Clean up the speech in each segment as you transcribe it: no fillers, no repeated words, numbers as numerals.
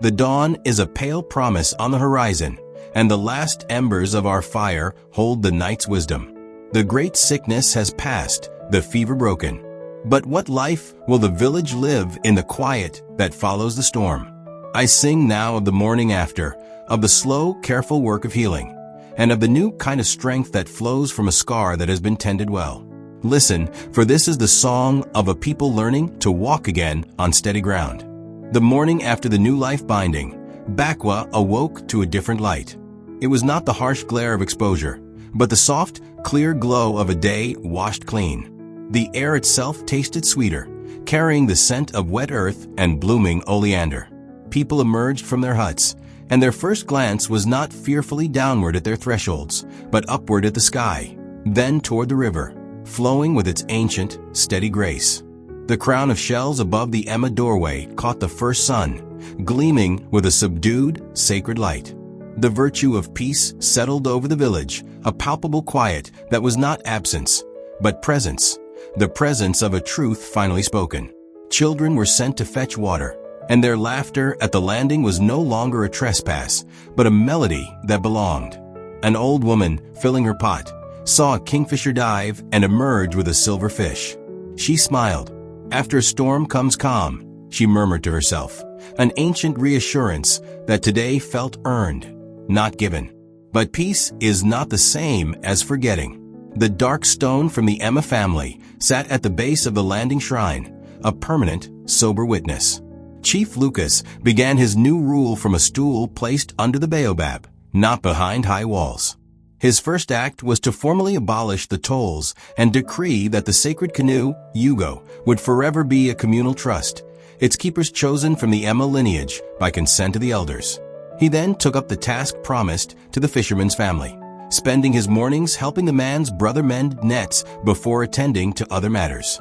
The dawn is a pale promise on the horizon, and the last embers of our fire hold the night's wisdom. The great sickness has passed, the fever broken. But what life will the village live in the quiet that follows the storm? I sing now of the morning after, of the slow, careful work of healing, and of the new kind of strength that flows from a scar that has been tended well. Listen, for this is the song of a people learning to walk again on steady ground. The morning after the new life binding, Bakwa awoke to a different light. It was not the harsh glare of exposure, but the soft, clear glow of a day washed clean. The air itself tasted sweeter, carrying the scent of wet earth and blooming oleander. People emerged from their huts, and their first glance was not fearfully downward at their thresholds, but upward at the sky, then toward the river, flowing with its ancient, steady grace. The crown of shells above the Emma doorway caught the first sun, gleaming with a subdued, sacred light. The virtue of peace settled over the village, a palpable quiet that was not absence, but presence, the presence of a truth finally spoken. Children were sent to fetch water, and their laughter at the landing was no longer a trespass, but a melody that belonged. An old woman, filling her pot, saw a kingfisher dive and emerge with a silver fish. She smiled. After a storm comes calm, she murmured to herself, an ancient reassurance that today felt earned, not given. But peace is not the same as forgetting. The dark stone from the Emma family sat at the base of the landing shrine, a permanent, sober witness. Chief Lucas began his new rule from a stool placed under the baobab, not behind high walls. His first act was to formally abolish the tolls and decree that the sacred canoe, Yugo, would forever be a communal trust, its keepers chosen from the Emma lineage by consent of the elders. He then took up the task promised to the fisherman's family, spending his mornings helping the man's brother mend nets before attending to other matters.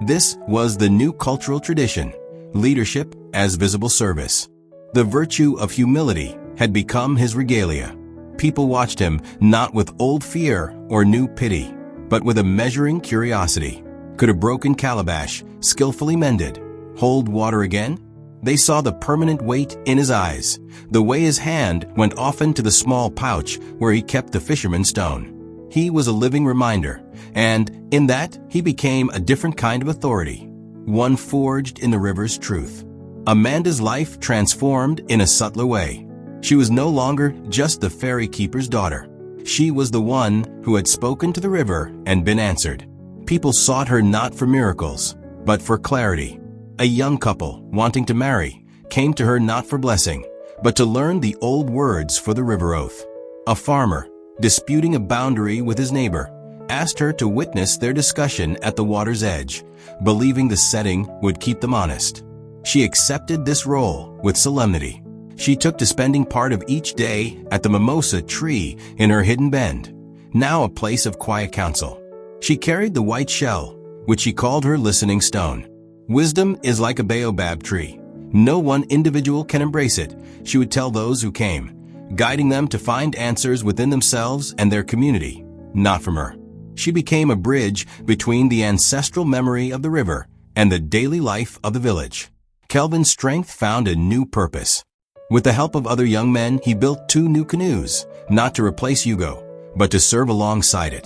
This was the new cultural tradition, leadership as visible service. The virtue of humility had become his regalia. People watched him not with old fear or new pity, but with a measuring curiosity. Could a broken calabash, skillfully mended, hold water again? They saw the permanent weight in his eyes, the way his hand went often to the small pouch where he kept the fisherman's stone. He was a living reminder, and in that he became a different kind of authority, one forged in the river's truth. Amanda's life transformed in a subtler way. She was no longer just the ferry keeper's daughter. She was the one who had spoken to the river and been answered. People sought her not for miracles, but for clarity. A young couple, wanting to marry, came to her not for blessing, but to learn the old words for the river oath. A farmer, disputing a boundary with his neighbor, asked her to witness their discussion at the water's edge, believing the setting would keep them honest. She accepted this role with solemnity. She took to spending part of each day at the mimosa tree in her hidden bend, now a place of quiet counsel. She carried the white shell, which she called her listening stone. Wisdom is like a baobab tree. No one individual can embrace it, she would tell those who came, guiding them to find answers within themselves and their community, not from her. She became a bridge between the ancestral memory of the river and the daily life of the village. Kelvin's strength found a new purpose. With the help of other young men, he built 2 new canoes, not to replace Yugo, but to serve alongside it.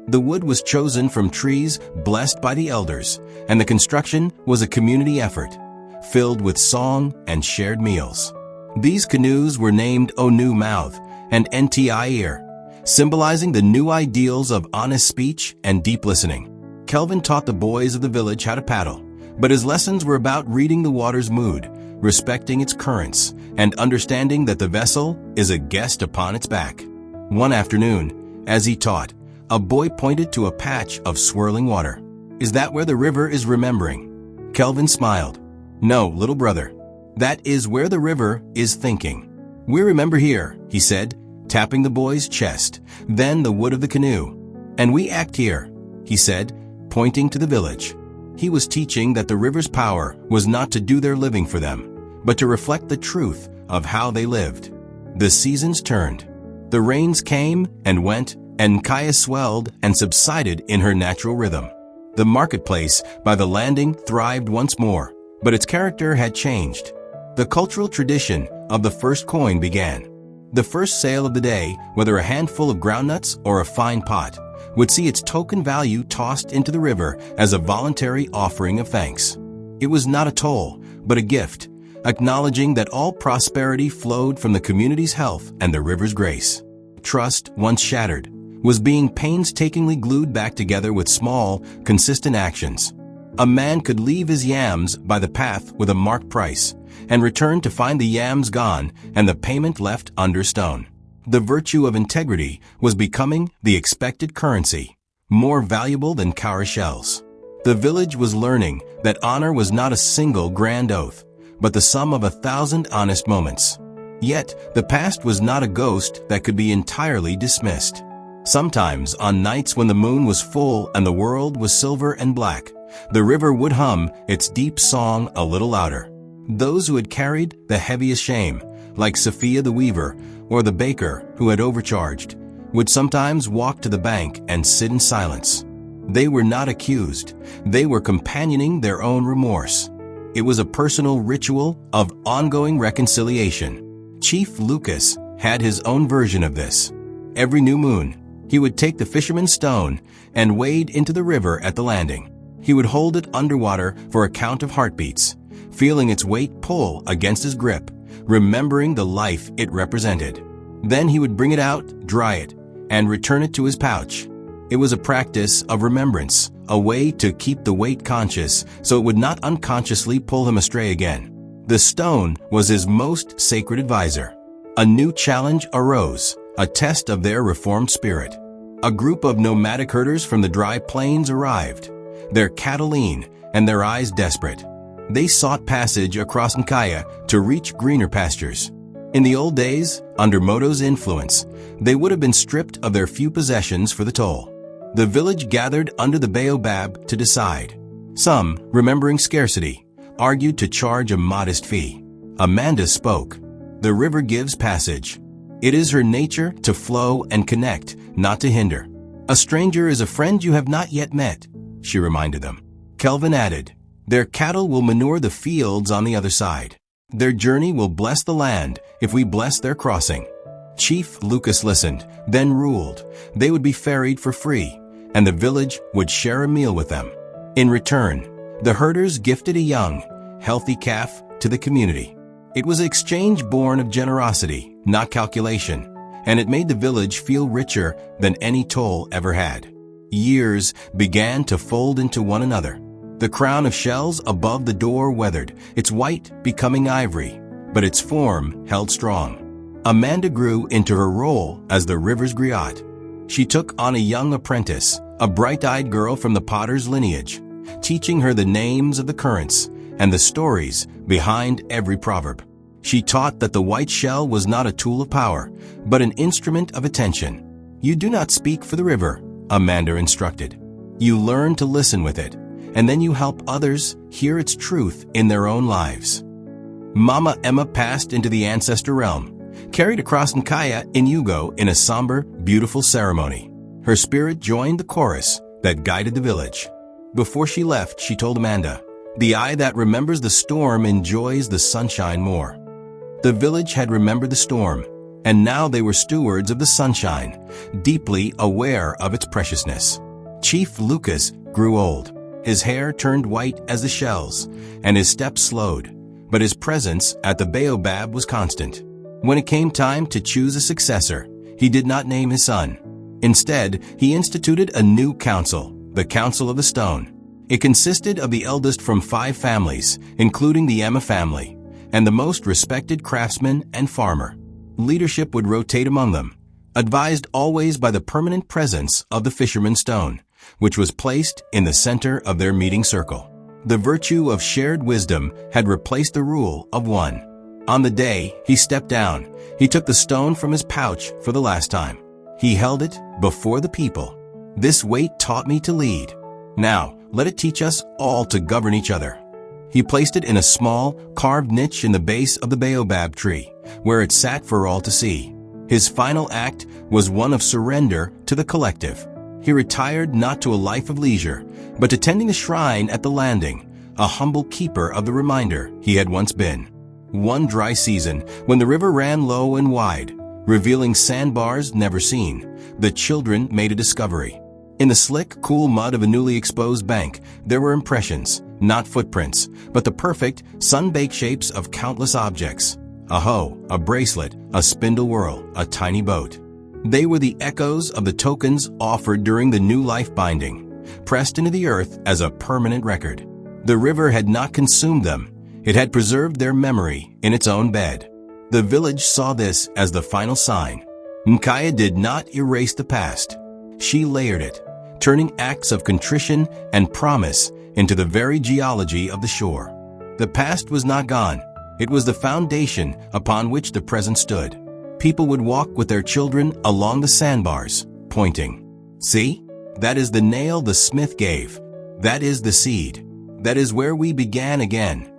The wood was chosen from trees blessed by the elders, and the construction was a community effort, filled with song and shared meals. These canoes were named Onu Mouth and Nti Ear, symbolizing the new ideals of honest speech and deep listening. Kelvin taught the boys of the village how to paddle, but his lessons were about reading the water's mood, respecting its currents, and understanding that the vessel is a guest upon its back. One afternoon, as he taught, a boy pointed to a patch of swirling water. "Is that where the river is remembering?" Kelvin smiled. "No, little brother. That is where the river is thinking." "We remember here," he said, tapping the boy's chest, then the wood of the canoe. "And we act here," he said, pointing to the village. He was teaching that the river's power was not to do their living for them, but to reflect the truth of how they lived. The seasons turned. The rains came and went, and Kaya swelled and subsided in her natural rhythm. The marketplace by the landing thrived once more, but its character had changed. the cultural tradition of the first coin began. The first sale of the day, whether a handful of groundnuts or a fine pot, would see its token value tossed into the river as a voluntary offering of thanks. It was not a toll, but a gift, acknowledging that all prosperity flowed from the community's health and the river's grace. Trust, once shattered, was being painstakingly glued back together with small, consistent actions. A man could leave his yams by the path with a marked price and return to find the yams gone and the payment left under stone. The virtue of integrity was becoming the expected currency, more valuable than cowrie shells. The village was learning that honor was not a single grand oath, but the sum of 1,000 honest moments. Yet, the past was not a ghost that could be entirely dismissed. Sometimes, on nights when the moon was full and the world was silver and black, the river would hum its deep song a little louder. Those who had carried the heaviest shame, like Sophia the weaver or the baker who had overcharged, would sometimes walk to the bank and sit in silence. They were not accused. They were companioning their own remorse. It was a personal ritual of ongoing reconciliation. Chief Lucas had his own version of this. Every new moon, he would take the fisherman's stone and wade into the river at the landing. He would hold it underwater for a count of heartbeats, feeling its weight pull against his grip, remembering the life it represented. Then he would bring it out, dry it, and return it to his pouch. It was a practice of remembrance, a way to keep the weight conscious so it would not unconsciously pull him astray again. The stone was his most sacred advisor. A new challenge arose, a test of their reformed spirit. A group of nomadic herders from the dry plains arrived, their cattle lean and their eyes desperate. They sought passage across Nkaya to reach greener pastures. In the old days, under Moto's influence, they would have been stripped of their few possessions for the toll. The village gathered under the baobab to decide. Some, remembering scarcity, argued to charge a modest fee. Amanda spoke. The river gives passage. It is her nature to flow and connect, not to hinder. A stranger is a friend you have not yet met, she reminded them. Kelvin added, their cattle will manure the fields on the other side. Their journey will bless the land if we bless their crossing. Chief Lucas listened, then ruled. They would be ferried for free, and the village would share a meal with them. In return, the herders gifted a young, healthy calf to the community. It was an exchange born of generosity, not calculation, and it made the village feel richer than any toll ever had. Years began to fold into one another. The crown of shells above the door weathered, its white becoming ivory, but its form held strong. Amanda grew into her role as the River Griot. She took on a young apprentice, a bright-eyed girl from the potter's lineage, teaching her the names of the currents and the stories behind every proverb. She taught that the white shell was not a tool of power, but an instrument of attention. You do not speak for the river, Amanda instructed. You learn to listen with it, and then you help others hear its truth in their own lives. Mama Emma passed into the ancestor realm, carried across Nkaya in Yugo in a somber, beautiful ceremony. Her spirit joined the chorus that guided the village. Before she left, she told Amanda, the eye that remembers the storm enjoys the sunshine more. The village had remembered the storm, and now they were stewards of the sunshine, deeply aware of its preciousness. Chief Lucas grew old. His hair turned white as the shells, and his steps slowed, but his presence at the baobab was constant. When it came time to choose a successor, he did not name his son. Instead, he instituted a new council, the Council of the Stone. It consisted of the eldest from 5 families, including the Emma family, and the most respected craftsman and farmer. Leadership would rotate among them, advised always by the permanent presence of the fisherman's stone, which was placed in the center of their meeting circle. The virtue of shared wisdom had replaced the rule of one. On the day he stepped down, he took the stone from his pouch for the last time. He held it before the people. This weight taught me to lead. Now, let it teach us all to govern each other. He placed it in a small, carved niche in the base of the baobab tree, where it sat for all to see. His final act was one of surrender to the collective. He retired not to a life of leisure, but to tending the shrine at the landing, a humble keeper of the reminder he had once been. One dry season, when the river ran low and wide, revealing sandbars never seen, the children made a discovery. In the slick, cool mud of a newly exposed bank, there were impressions, not footprints, but the perfect, sun-baked shapes of countless objects. A hoe, a bracelet, a spindle whorl, a tiny boat. They were the echoes of the tokens offered during the new life binding, pressed into the earth as a permanent record. The river had not consumed them. It had preserved their memory in its own bed. The village saw this as the final sign. Nkaya did not erase the past. She layered it, turning acts of contrition and promise into the very geology of the shore. The past was not gone. It was the foundation upon which the present stood. People would walk with their children along the sandbars, pointing. See? That is the nail the smith gave. That is the seed. That is where we began again.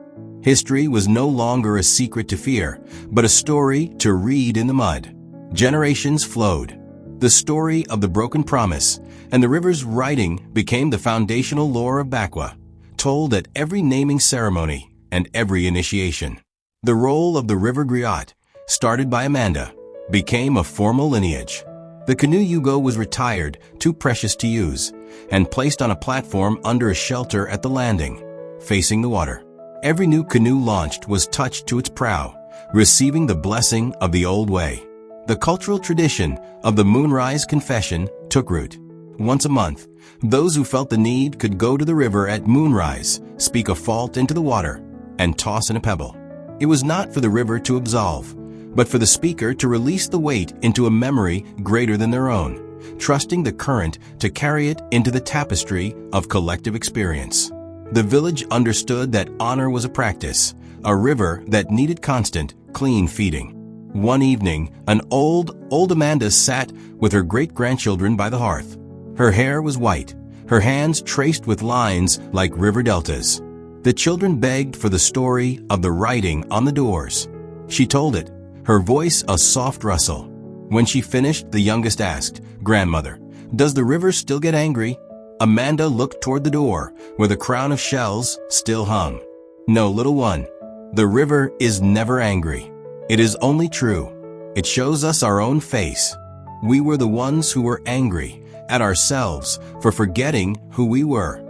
History was no longer a secret to fear, but a story to read in the mud. Generations flowed. The story of the broken promise and the river's writing became the foundational lore of Bakwa, told at every naming ceremony and every initiation. The role of the River Griot, started by Amanda, became a formal lineage. The canoe Yugo was retired, too precious to use, and placed on a platform under a shelter at the landing, facing the water. Every new canoe launched was touched to its prow, receiving the blessing of the old way. The cultural tradition of the moonrise confession took root. Once a month, those who felt the need could go to the river at moonrise, speak a fault into the water, and toss in a pebble. It was not for the river to absolve, but for the speaker to release the weight into a memory greater than their own, trusting the current to carry it into the tapestry of collective experience. The village understood that honor was a practice, a river that needed constant, clean feeding. One evening, an old Amanda sat with her great-grandchildren by the hearth. Her hair was white, her hands traced with lines like river deltas. The children begged for the story of the writing on the doors. She told it, her voice a soft rustle. When she finished, the youngest asked, "Grandmother, does the river still get angry?" Amanda looked toward the door, where the crown of shells still hung. "No, little one. The river is never angry. It is only true. It shows us our own face. We were the ones who were angry at ourselves for forgetting who we were."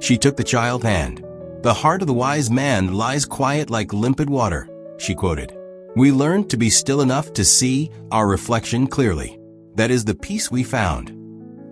She took the child's hand. "The heart of the wise man lies quiet like limpid water," she quoted. "We learned to be still enough to see our reflection clearly. That is the peace we found."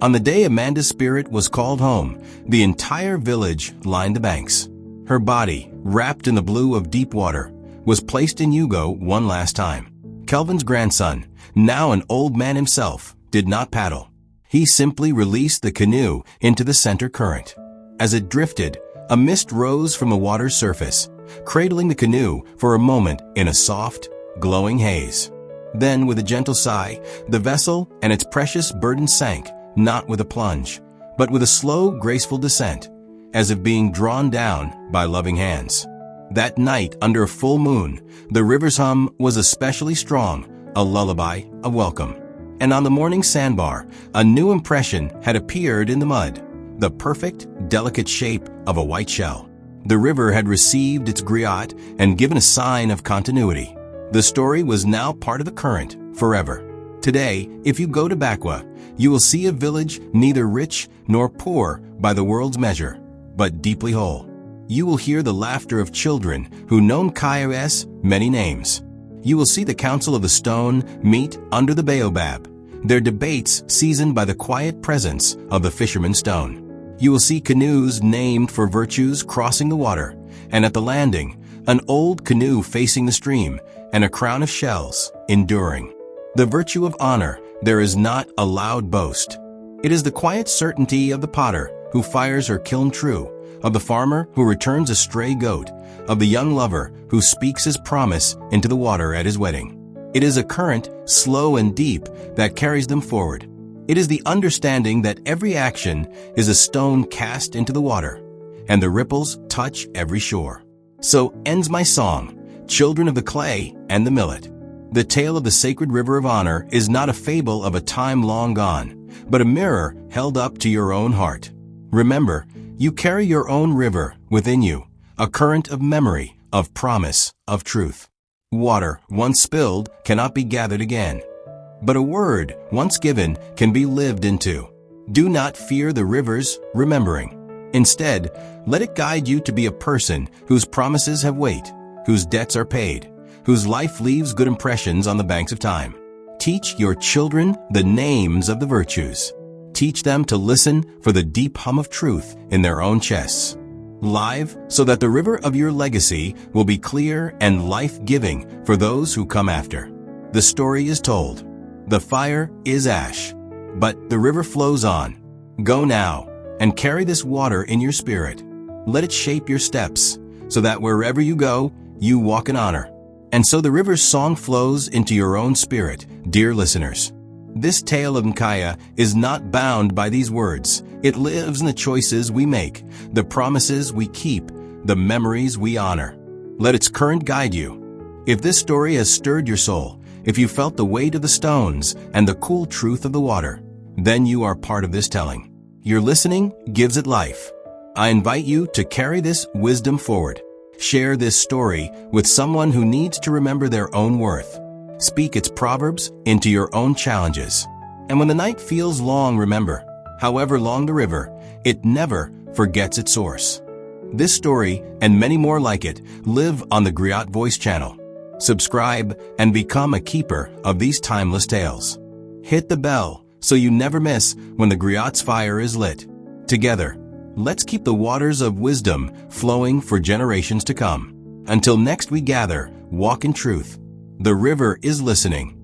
On the day Amanda's spirit was called home, the entire village lined the banks. Her body, wrapped in the blue of deep water, was placed in Yugo one last time. Kelvin's grandson, now an old man himself, did not paddle. He simply released the canoe into the center current. As it drifted, a mist rose from the water's surface, cradling the canoe for a moment in a soft, glowing haze. Then, with a gentle sigh, the vessel and its precious burden sank, not with a plunge, but with a slow, graceful descent, as if being drawn down by loving hands. That night, under a full moon, the river's hum was especially strong, a lullaby, a welcome. And on the morning sandbar, a new impression had appeared in the mud, the perfect, delicate shape of a white shell. The river had received its griot and given a sign of continuity. The story was now part of the current, forever. Today, if you go to Bakwa, you will see a village neither rich nor poor by the world's measure, but deeply whole. You will hear the laughter of children who know Nkaya's many names. You will see the council of the stone meet under the baobab, their debates seasoned by the quiet presence of the fisherman's stone. You will see canoes named for virtues crossing the water, and at the landing, an old canoe facing the stream, and a crown of shells enduring. The virtue of honor, there is not a loud boast. It is the quiet certainty of the potter who fires her kiln true, of the farmer who returns a stray goat, of the young lover who speaks his promise into the water at his wedding. It is a current, slow and deep, that carries them forward. It is the understanding that every action is a stone cast into the water, and the ripples touch every shore. So ends my song, children of the clay and the millet. The tale of the sacred river of honor is not a fable of a time long gone, but a mirror held up to your own heart. Remember, you carry your own river within you, a current of memory, of promise, of truth. Water, once spilled, cannot be gathered again. But a word, once given, can be lived into. Do not fear the rivers, remembering. Instead, let it guide you to be a person whose promises have weight, whose debts are paid, whose life leaves good impressions on the banks of time. Teach your children the names of the virtues. Teach them to listen for the deep hum of truth in their own chests. Live, so that the river of your legacy will be clear and life-giving for those who come after. The story is told. The fire is ash, but the river flows on. Go now and carry this water in your spirit. Let it shape your steps, so that wherever you go, you walk in honor. And so the river's song flows into your own spirit, dear listeners. This tale of Nkaya is not bound by these words. It lives in the choices we make, the promises we keep, the memories we honor. Let its current guide you. If this story has stirred your soul, if you felt the weight of the stones and the cool truth of the water, then you are part of this telling. Your listening gives it life. I invite you to carry this wisdom forward. Share this story with someone who needs to remember their own worth. Speak its proverbs into your own challenges. And when the night feels long, remember, however long the river, it never forgets its source. This story, and many more like it, live on the Griot Voice channel. Subscribe and become a keeper of these timeless tales. Hit the bell so you never miss when the Griot's fire is lit. Together, let's keep the waters of wisdom flowing for generations to come. Until next we gather, walk in truth. The river is listening.